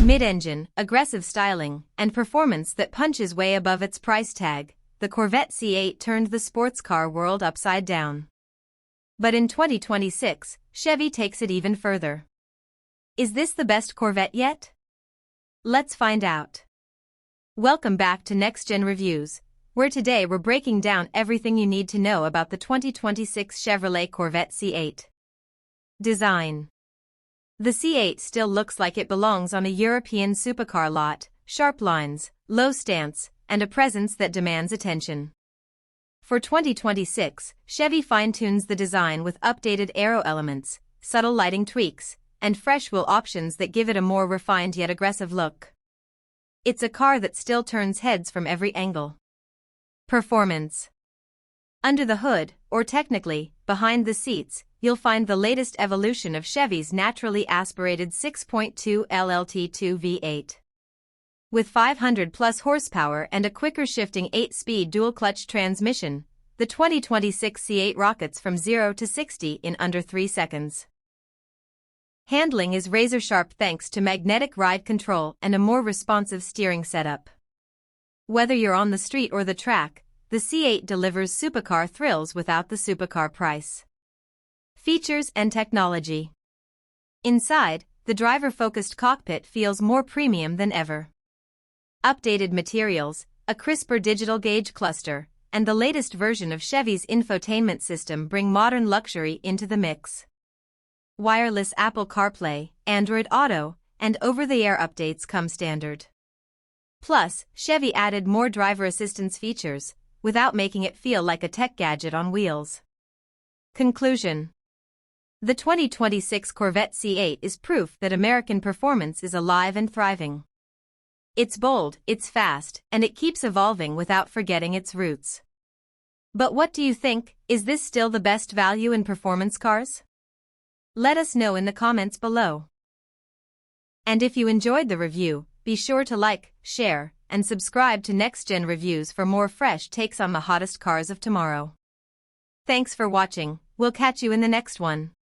Mid-engine, aggressive styling, and performance that punches way above its price tag, the Corvette C8 turned the sports car world upside down. But in 2026, Chevy takes it even further. Is this the best Corvette yet? Let's find out. Welcome back to Next Gen Reviews, where today we're breaking down everything you need to know about the 2026 Chevrolet Corvette C8. Design. The C8 still looks like it belongs on a European supercar lot, sharp lines, low stance, and a presence that demands attention. For 2026, Chevy fine-tunes the design with updated aero elements, subtle lighting tweaks, and fresh wheel options that give it a more refined yet aggressive look. It's a car that still turns heads from every angle. Performance. Under the hood, or technically, behind the seats, you'll find the latest evolution of Chevy's naturally aspirated 6.2 LLT2 V8. With 500-plus horsepower and a quicker shifting 8-speed dual-clutch transmission, the 2026 C8 rockets from 0 to 60 in under 3 seconds. Handling is razor-sharp thanks to magnetic ride control and a more responsive steering setup. Whether you're on the street or the track, the C8 delivers supercar thrills without the supercar price. Features and technology. Inside, the driver-focused cockpit feels more premium than ever. Updated materials, a crisper digital gauge cluster, and the latest version of Chevy's infotainment system bring modern luxury into the mix. Wireless Apple CarPlay, Android Auto, and over-the-air updates come standard. Plus, Chevy added more driver assistance features, without making it feel like a tech gadget on wheels. Conclusion. The 2026 Corvette C8 is proof that American performance is alive and thriving. It's bold, it's fast, and it keeps evolving without forgetting its roots. But what do you think? Is this still the best value in performance cars? Let us know in the comments below. And if you enjoyed the review, be sure to like, share, and subscribe to Next Gen Reviews for more fresh takes on the hottest cars of tomorrow. Thanks for watching. We'll catch you in the next one.